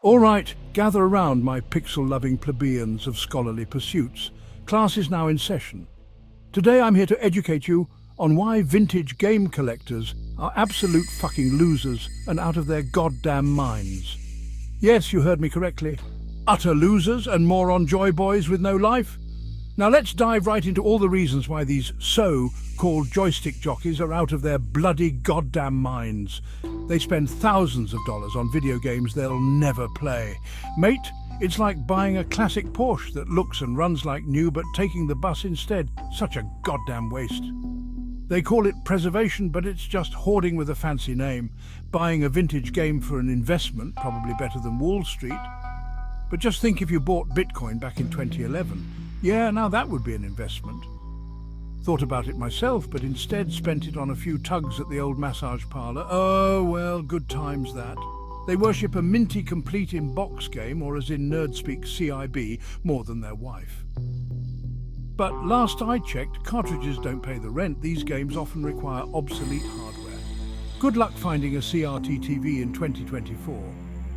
All right, gather around, my pixel-loving plebeians of scholarly pursuits. Class is now in session. Today I'm here to educate you on why vintage game collectors are absolute fucking losers and out of their goddamn minds. Yes, you heard me correctly. Utter losers and moron joy boys with no life. Now let's dive right into all the reasons why these so-called joystick jockeys are out of their bloody goddamn minds. They spend thousands of dollars on video games they'll never play. Mate, it's like buying a classic Porsche that looks and runs like new but taking the bus instead. Such a goddamn waste. They call it preservation, but it's just hoarding with a fancy name. Buying a vintage game for an investment, probably better than Wall Street. But just think if you bought Bitcoin back in 2011. Yeah, now that would be an investment. Thought about it myself, but instead spent it on a few tugs at the old massage parlour. Oh, well, good times that. They worship a minty complete in-box game, or as in nerd-speak CIB, more than their wife. But last I checked, cartridges don't pay the rent. These games often require obsolete hardware. Good luck finding a CRT TV in 2024.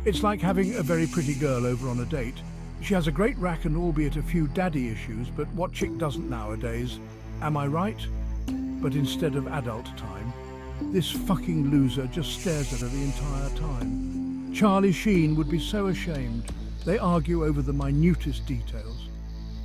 It's like having a very pretty girl over on a date. She has a great rack and albeit a few daddy issues, but what chick doesn't nowadays? Am I right? But instead of adult time, this fucking loser just stares at her the entire time. Charlie Sheen would be so ashamed. They argue over the minutest details.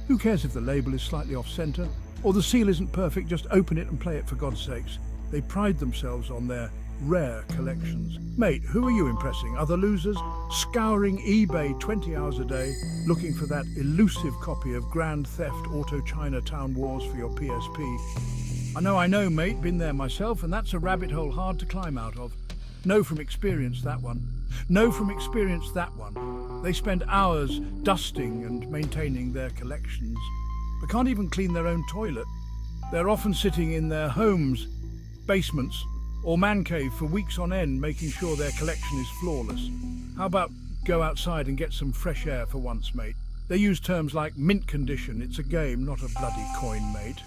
Who cares if the label is slightly off-center? Or the seal isn't perfect, just open it and play it for God's sakes. They pride themselves on their rare collections. Mate, who are you impressing? Other losers? Scouring eBay 20 hours a day, looking for that elusive copy of Grand Theft Auto Chinatown Wars for your PSP. I know, mate, been there myself, and that's a rabbit hole hard to climb out of. Know from experience that one. Know from experience that one. They spend hours dusting and maintaining their collections. They can't even clean their own toilet. They're often sitting in their homes, basements, or man cave for weeks on end, making sure their collection is flawless. How about go outside and get some fresh air for once, mate? They use terms like mint condition. It's a game, not a bloody coin, mate.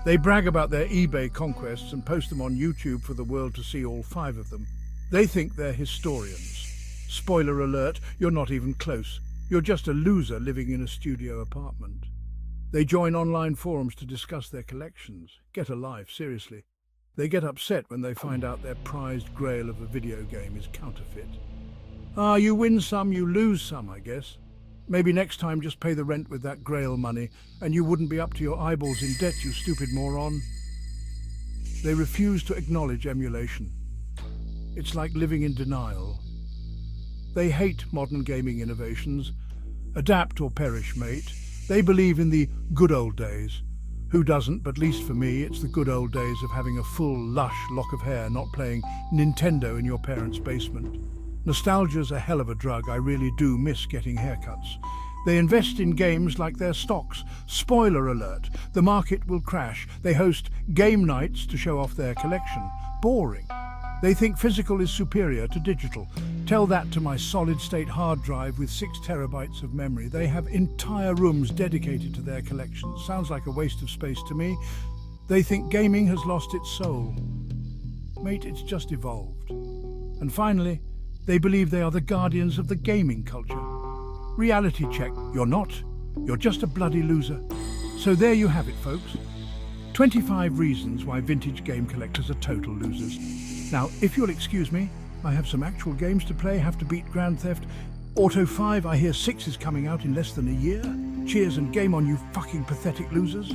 They brag about their eBay conquests and post them on YouTube for the world to see all 5 of them. They think they're historians. Spoiler alert, you're not even close. You're just a loser living in a studio apartment. They join online forums to discuss their collections. Get a life, seriously. They get upset when they find out their prized grail of a video game is counterfeit. You win some, you lose some, I guess. Maybe next time just pay the rent with that grail money and you wouldn't be up to your eyeballs in debt, you stupid moron. They refuse to acknowledge emulation. It's like living in denial. They hate modern gaming innovations. Adapt or perish, mate. They believe in the good old days. Who doesn't? But at least for me, it's the good old days of having a full, lush lock of hair, not playing Nintendo in your parents' basement. Nostalgia's a hell of a drug. I really do miss getting haircuts. They invest in games like they're stocks. Spoiler alert, the market will crash. They host game nights to show off their collection. Boring. They think physical is superior to digital. Tell that to my solid-state hard drive with 6 terabytes of memory. They have entire rooms dedicated to their collections. Sounds like a waste of space to me. They think gaming has lost its soul. Mate, it's just evolved. And finally, they believe they are the guardians of the gaming culture. Reality check. You're not. You're just a bloody loser. So there you have it, folks. 25 reasons why vintage game collectors are total losers. Now, if you'll excuse me, I have some actual games to play. Have to beat Grand Theft Auto 5. I hear 6 is coming out in less than a year. Cheers and game on, you fucking pathetic losers.